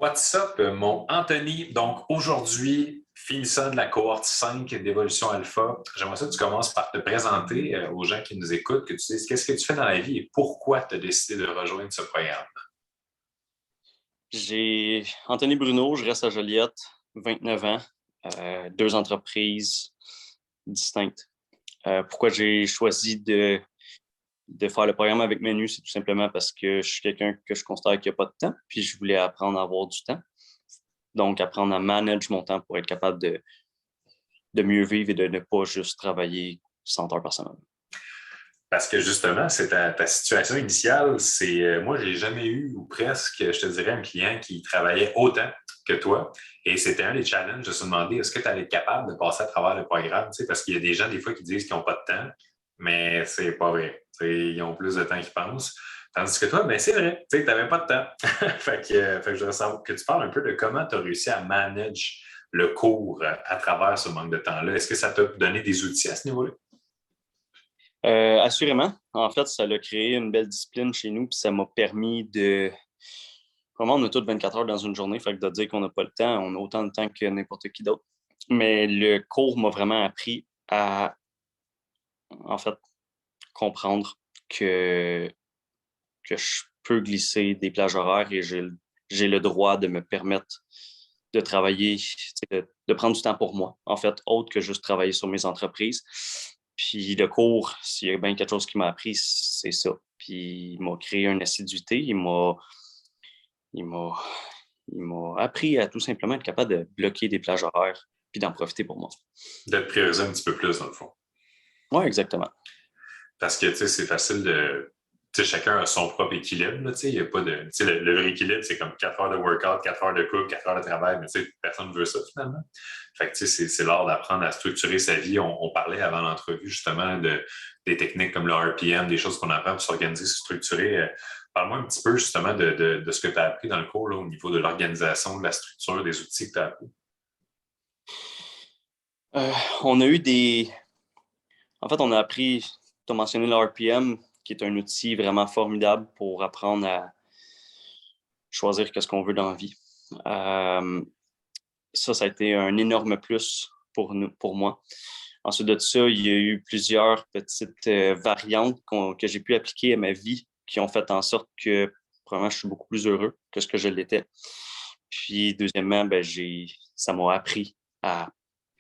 What's up, mon Anthony? Donc, aujourd'hui, finissant de la cohorte 5 d'Évolution Alpha, j'aimerais ça que tu commences par te présenter aux gens qui nous écoutent, que tu dises qu'est-ce que tu fais dans la vie et pourquoi tu as décidé de rejoindre ce programme. J'ai Anthony Bruno, je reste à Joliette, 29 ans, deux entreprises distinctes. Pourquoi j'ai choisi de faire le programme avec Menu, c'est tout simplement parce que je suis quelqu'un que je considère qu'il n'y a pas de temps, puis je voulais apprendre à avoir du temps. Donc, apprendre à manager mon temps pour être capable de mieux vivre et de ne pas juste travailler 100 heures par semaine. Parce que justement, c'est ta situation initiale, moi, j'ai jamais eu, ou presque, je te dirais, un client qui travaillait autant que toi. Et c'était un des challenges de se demander est-ce que tu allais être capable de passer à travers le programme? Tu sais, parce qu'il y a des gens, des fois, qui disent qu'ils n'ont pas de temps, mais c'est pas vrai. Tu sais, ils ont plus de temps qu'ils pensent. Tandis que toi, ben, c'est vrai, tu n'avais pas de temps. fait que je voudrais savoir que tu parles un peu de comment tu as réussi à manager le cours à travers ce manque de temps-là. Est-ce que ça t'a donné des outils à ce niveau-là? Assurément. En fait, ça a créé une belle discipline chez nous, puis ça m'a permis de. Vraiment, on a toutes 24 heures dans une journée, fait que de dire qu'on n'a pas le temps, on a autant de temps que n'importe qui d'autre. Mais le cours m'a vraiment appris à, en fait, comprendre que je peux glisser des plages horaires et j'ai le droit de me permettre de travailler, de prendre du temps pour moi, en fait, autre que juste travailler sur mes entreprises. Puis le cours, s'il y a bien quelque chose qui m'a appris, c'est ça. Puis il m'a créé une assiduité, il m'a, il m'a appris à tout simplement être capable de bloquer des plages horaires puis d'en profiter pour moi. De te prioriser un petit peu plus, dans le fond. Oui, exactement. Parce que, tu sais, c'est facile de. Tu sais, chacun a son propre équilibre, là, tu sais, il y a pas de. Tu sais, le vrai équilibre, c'est comme 4 heures de workout, 4 heures de couple, 4 heures de travail, mais tu sais, personne ne veut ça, finalement. Fait que, tu sais, c'est l'art d'apprendre à structurer sa vie. On parlait avant l'entrevue, justement, des techniques comme le RPM, des choses qu'on apprend pour s'organiser, se structurer. Parle-moi un petit peu, justement, de ce que tu as appris dans le cours, là, au niveau de l'organisation, de la structure, des outils que tu as appris. Euh, on a eu des. En fait, on a appris, tu as mentionné le RPM, qui est un outil vraiment formidable pour apprendre à choisir ce qu'on veut dans la vie. Ça a été un énorme plus pour moi. Ensuite de ça, il y a eu plusieurs petites variantes que j'ai pu appliquer à ma vie qui ont fait en sorte que, premièrement, je suis beaucoup plus heureux que ce que je l'étais. Puis, deuxièmement, ça m'a appris à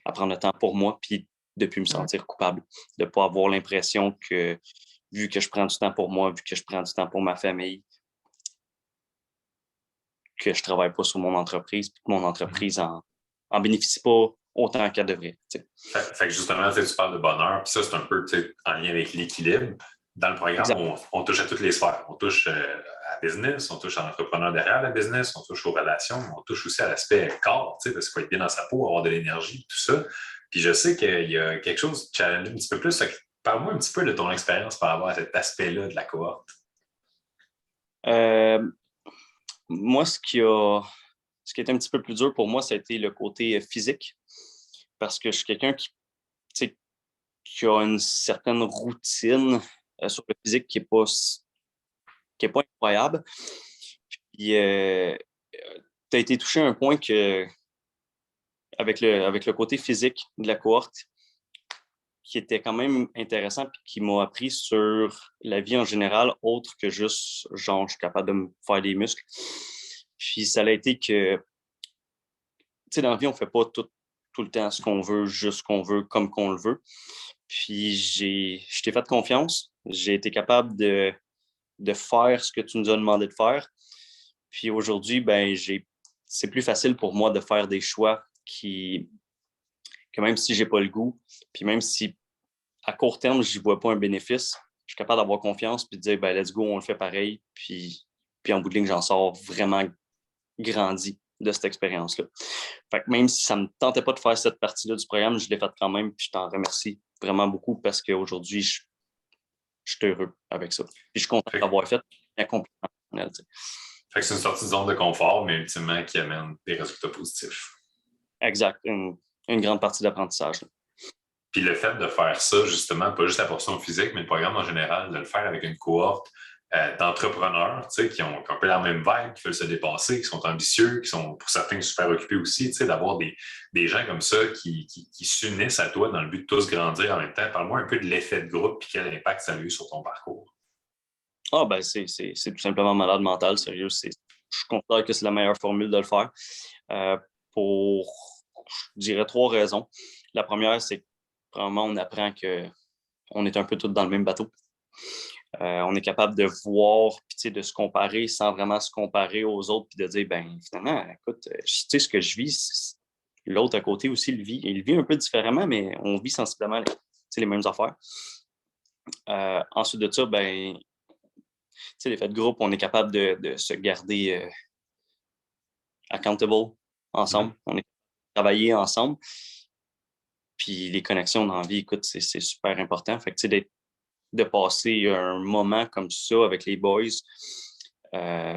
prendre le temps pour moi, puis de ne plus me sentir coupable, de ne pas avoir l'impression que, vu que je prends du temps pour moi, vu que je prends du temps pour ma famille, que je ne travaille pas sur mon entreprise, puis que mon entreprise en bénéficie pas autant qu'elle devrait. Fait que justement, tu parles de bonheur, puis ça, c'est un peu en lien avec l'équilibre. Dans le programme, on touche à toutes les sphères. On touche à la business, on touche à l'entrepreneur derrière la business, on touche aux relations, mais on touche aussi à l'aspect corps, parce qu'il faut être bien dans sa peau, avoir de l'énergie, tout ça. Puis je sais qu'il y a quelque chose de challenge un petit peu plus. Parle-moi un petit peu de ton expérience par rapport à cet aspect-là de la cohorte. Moi, ce qui est un petit peu plus dur pour moi, ça a été le côté physique. Parce que je suis quelqu'un qui a une certaine routine sur le physique qui est pas incroyable. Puis, tu as été touché à un point que, avec le côté physique de la cohorte, qui était quand même intéressant et qui m'a appris sur la vie en général, autre que juste, genre, je suis capable de me faire des muscles. Puis, ça a été que, tu sais, dans la vie, on ne fait pas tout le temps ce qu'on veut, juste ce qu'on veut, comme qu'on le veut. Puis, je t'ai fait confiance. J'ai été capable de faire ce que tu nous as demandé de faire. Puis aujourd'hui, c'est plus facile pour moi de faire des choix que même si j'ai pas le goût, puis même si à court terme, je n'y vois pas un bénéfice, je suis capable d'avoir confiance puis de dire, let's go, on le fait pareil. Puis en bout de ligne, j'en sors vraiment grandi de cette expérience-là. Fait que même si ça ne me tentait pas de faire cette partie-là du programme, je l'ai faite quand même, puis je t'en remercie vraiment beaucoup parce qu'aujourd'hui, je suis heureux avec ça. Puis je suis content d'avoir fait un compliment. Fait que c'est une sortie de zone de confort, mais ultimement qui amène des résultats positifs. Exact. Une grande partie d'apprentissage. Puis le fait de faire ça, justement, pas juste la portion physique, mais le programme en général, de le faire avec une cohorte d'entrepreneurs, qui ont un peu la même vibe, qui veulent se dépasser, qui sont ambitieux, qui sont pour certains super occupés aussi, d'avoir des gens comme ça qui s'unissent à toi dans le but de tous grandir en même temps. Parle-moi un peu de l'effet de groupe et quel impact ça a eu sur ton parcours. Ah, ben, c'est tout simplement malade mental, sérieux. Je considère que c'est la meilleure formule de le faire. Euh, pour, je dirais, 3 raisons. La première, c'est que vraiment, on apprend qu'on est un peu tous dans le même bateau. On est capable de voir, puis de se comparer sans vraiment se comparer aux autres, puis de dire, ben finalement, écoute, tu sais ce que je vis, l'autre à côté aussi le vit. Il vit un peu différemment, mais on vit sensiblement les mêmes affaires. Ensuite de ça, ben, l'effet de groupe, on est capable de se garder accountable ensemble. On est capable de travailler ensemble. Puis les connexions dans la vie, écoute, c'est super important. Fait que, de passer un moment comme ça avec les boys,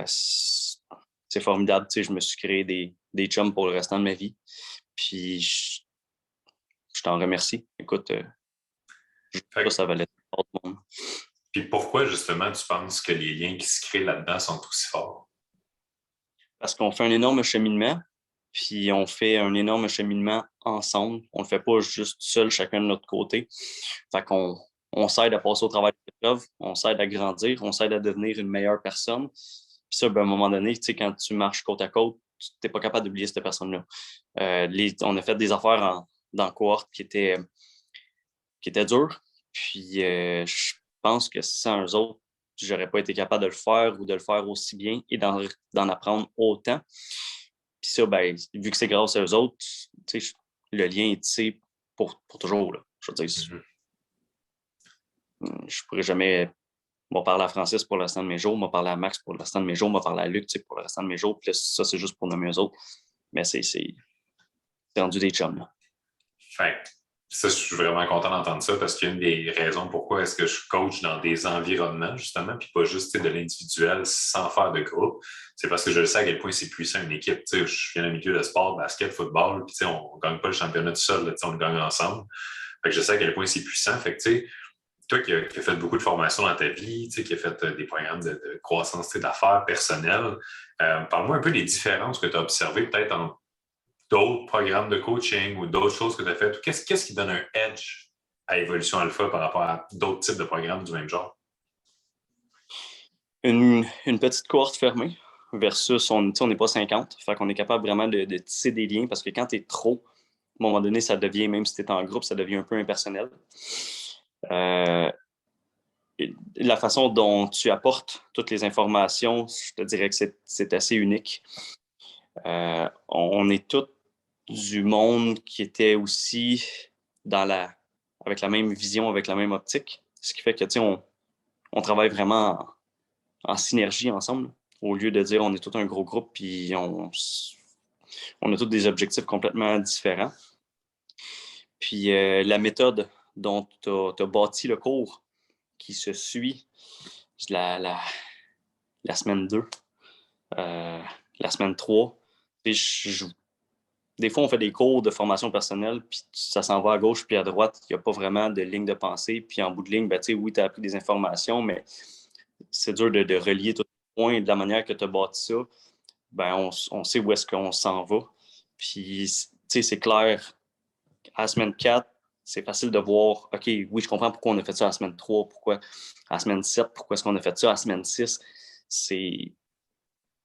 c'est formidable. Je me suis créé des chums pour le restant de ma vie. Puis je t'en remercie. Écoute, ça valait tout le monde. Puis pourquoi, justement, tu penses que les liens qui se créent là-dedans sont aussi forts? Parce qu'on fait un énorme cheminement, puis on fait un énorme cheminement ensemble. On ne le fait pas juste seul, chacun de notre côté. Fait qu'on s'aide à passer au travail de l'épreuve, on s'aide à grandir, on s'aide à devenir une meilleure personne. Puis ça, ben, à un moment donné, quand tu marches côte à côte, tu n'es pas capable d'oublier cette personne-là. On a fait des affaires dans la cohorte qui étaient dures. Puis je pense que sans eux autres, j'aurais pas été capable de le faire ou de le faire aussi bien et d'en apprendre autant. Puis ça, ben, vu que c'est grâce à eux autres, le lien est tissé pour toujours. Là. Je veux dire, je pourrais jamais parler à Francis pour le restant de mes jours, parler à Max pour le restant de mes jours, parler à Luc pour le restant de mes jours. Puis là, ça, c'est juste pour nommer eux autres. Mais c'est rendu des chums. Là. Fait ça, je suis vraiment content d'entendre ça parce qu'une des raisons pourquoi est-ce que je coach dans des environnements, justement, puis pas juste de l'individuel sans faire de groupe, c'est parce que je sais à quel point c'est puissant une équipe. Je viens d'un milieu de sport, basket, football, puis on ne gagne pas le championnat tout seul, là, on le gagne ensemble. Fait que je sais à quel point c'est puissant. Fait que, toi qui as fait beaucoup de formations dans ta vie, qui as fait des programmes de croissance d'affaires personnelles, parle-moi un peu des différences que tu as observées peut-être entre d'autres programmes de coaching ou d'autres choses que tu as faites? Qu'est-ce qui donne un edge à Évolution Alpha par rapport à d'autres types de programmes du même genre? Une petite cohorte fermée versus on n'est pas 50. Fait qu'on est capable vraiment de tisser des liens parce que quand tu es trop, à un moment donné, ça devient, même si tu es en groupe, ça devient un peu impersonnel. La façon dont tu apportes toutes les informations, je te dirais que c'est assez unique. On est tous du monde qui était aussi avec la même vision, avec la même optique. Ce qui fait que, on travaille vraiment en synergie ensemble, au lieu de dire on est tout un gros groupe puis on a tous des objectifs complètement différents. Puis la méthode dont tu as bâti le cours qui se suit la semaine 2, la semaine 3, des fois, on fait des cours de formation personnelle, puis ça s'en va à gauche puis à droite. Il n'y a pas vraiment de ligne de pensée. Puis en bout de ligne, ben, oui, tu as appris des informations, mais c'est dur de relier tous les points. De la manière que tu as bâti ça, ben, on sait où est-ce qu'on s'en va. Puis, c'est clair, à la semaine 4, c'est facile de voir, OK, oui, je comprends pourquoi on a fait ça à la semaine 3, pourquoi à la semaine 7, pourquoi est-ce qu'on a fait ça à la semaine 6. C'est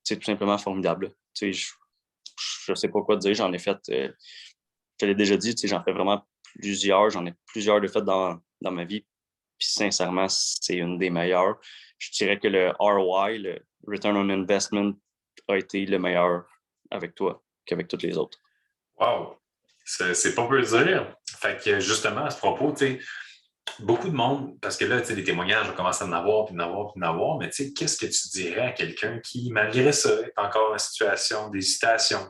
tout simplement formidable. Je ne sais pas quoi te dire, j'en ai fait, je te l'ai déjà dit, j'en fais vraiment plusieurs, j'en ai plusieurs de fait dans ma vie. Puis sincèrement, c'est une des meilleures. Je dirais que le ROI, le Return on Investment, a été le meilleur avec toi qu'avec toutes les autres. Wow! C'est pas peu dire. Fait que justement, à ce propos, beaucoup de monde, parce que là, les témoignages, on commence à en avoir, puis en avoir, puis en avoir, mais qu'est-ce que tu dirais à quelqu'un qui, malgré ça, est encore en situation d'hésitation?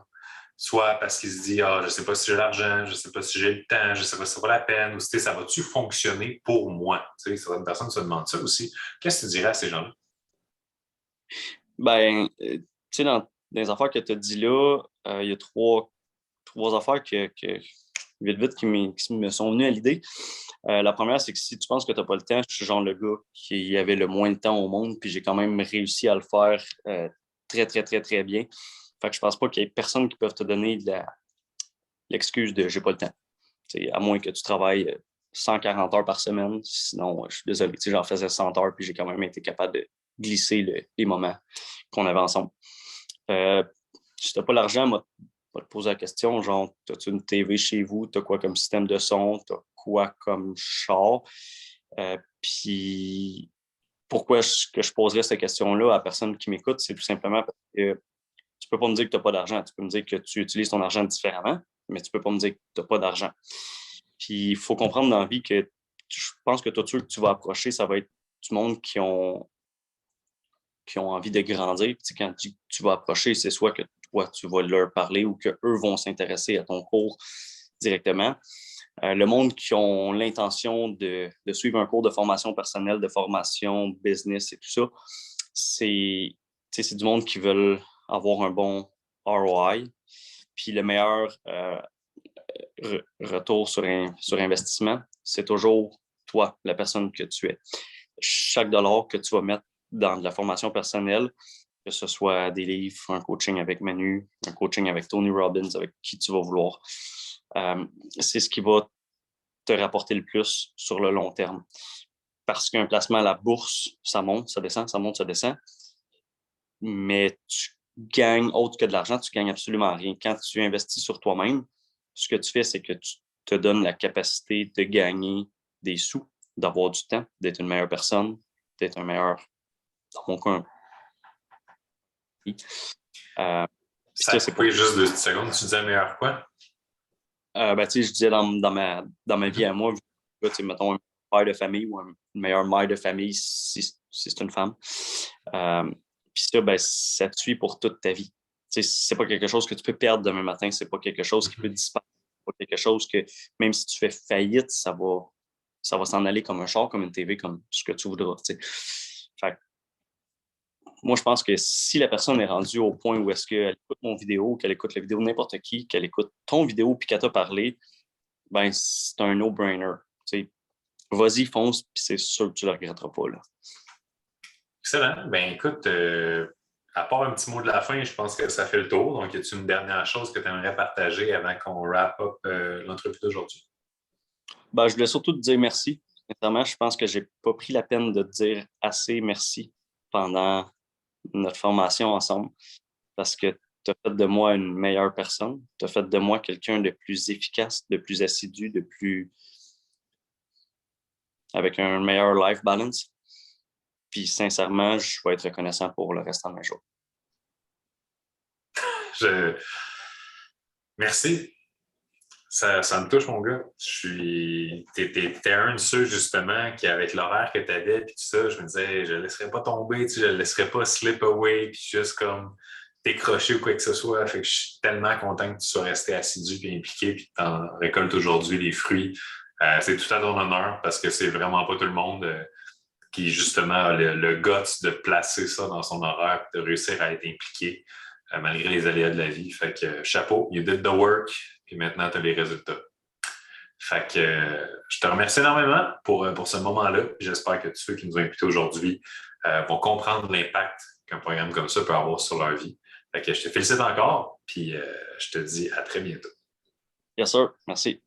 Soit parce qu'il se dit, je ne sais pas si j'ai l'argent, je ne sais pas si j'ai le temps, je ne sais pas si ça vaut la peine, ou ça va-tu fonctionner pour moi? Certaines personnes se demandent ça aussi. Qu'est-ce que tu dirais à ces gens-là? Ben, dans les affaires que tu as dit là, il y a trois affaires vite qui me sont venues à l'idée. La première, c'est que si tu penses que tu n'as pas le temps, je suis genre le gars qui avait le moins de temps au monde, puis j'ai quand même réussi à le faire très, très, très, très bien. Fait que je pense pas qu'il y ait personne qui peut te donner l'excuse de j'ai pas le temps. T'sais, à moins que tu travailles 140 heures par semaine. Sinon, je suis désolé, j'en faisais 100 heures, puis j'ai quand même été capable de glisser les moments qu'on avait ensemble. Si tu n'as pas l'argent, moi, je vais te poser la question, genre, as-tu une TV chez vous? Tu as quoi comme système de son? Tu as quoi comme char? Puis, pourquoi je poserais cette question-là à la personne qui m'écoute? C'est tout simplement parce que tu peux pas me dire que tu n'as pas d'argent. Tu peux me dire que tu utilises ton argent différemment, mais tu peux pas me dire que tu n'as pas d'argent. Puis, il faut comprendre dans la vie que je pense que tous ceux que tu vas approcher, ça va être du monde qui ont envie de grandir. Puis, quand tu vas approcher, c'est soit que toi, tu vas leur parler ou qu'eux vont s'intéresser à ton cours directement. Le monde qui ont l'intention de suivre un cours de formation personnelle, de formation business et tout ça, c'est du monde qui veulent avoir un bon ROI. Puis le meilleur retour sur investissement, c'est toujours toi, la personne que tu es. Chaque dollar que tu vas mettre dans de la formation personnelle, que ce soit des livres, un coaching avec Manu, un coaching avec Tony Robbins, avec qui tu vas vouloir, c'est ce qui va te rapporter le plus sur le long terme. Parce qu'un placement à la bourse, ça monte, ça descend, ça monte, ça descend. Mais tu gagnes autre que de l'argent, tu gagnes absolument rien. Quand tu investis sur toi-même, ce que tu fais, c'est que tu te donnes la capacité de gagner des sous, d'avoir du temps, d'être une meilleure personne, d'être un meilleur, dans mon cas, ça a coupé juste 2 secondes. Tu disais meilleur quoi? Je disais dans ma vie à moi, mettons un père de famille ou une meilleure mère de famille si c'est une femme. Puis ça te suit pour toute ta vie. C'est pas quelque chose que tu peux perdre demain matin, c'est pas quelque chose qui peut disparaître, c'est pas quelque chose que même si tu fais faillite, ça va s'en aller comme un char, comme une TV, comme ce que tu voudras. Fait moi, je pense que si la personne est rendue au point où est-ce qu'elle écoute mon vidéo, qu'elle écoute la vidéo de n'importe qui, qu'elle écoute ton vidéo puis qu'elle t'a parlé, ben c'est un no-brainer. Vas-y, fonce, puis c'est sûr que tu ne le regretteras pas. Là. Excellent. Ben écoute, à part un petit mot de la fin, je pense que ça fait le tour. Donc, y a-t-il une dernière chose que tu aimerais partager avant qu'on wrap up l'entrevue d'aujourd'hui? Ben, je voulais surtout te dire merci. Sincèrement, je pense que je n'ai pas pris la peine de te dire assez merci pendant notre formation ensemble parce que tu as fait de moi une meilleure personne. Tu as fait de moi quelqu'un de plus efficace, de plus assidu, avec un meilleur life balance. Puis sincèrement, je vais être reconnaissant pour le restant de mes jours. Merci. Ça me touche, mon gars. T'es un de ceux, justement, qui, avec l'horaire que tu avais, puis tout ça, je me disais, je ne le laisserai pas tomber, je ne le laisserai pas slip away, puis juste comme décrocher ou quoi que ce soit. Fait que je suis tellement content que tu sois resté assidu et impliqué, puis que tu en récoltes aujourd'hui les fruits. C'est tout à ton honneur, parce que c'est vraiment pas tout le monde qui, justement, a le guts de placer ça dans son horaire, de réussir à être impliqué, malgré les aléas de la vie. Fait que chapeau, you did the work. Puis maintenant, tu as les résultats. Fait que je te remercie énormément pour ce moment-là. J'espère que tous ceux qui nous ont invités aujourd'hui vont comprendre l'impact qu'un programme comme ça peut avoir sur leur vie. Fait que je te félicite encore, puis je te dis à très bientôt. Yes, sir. Merci.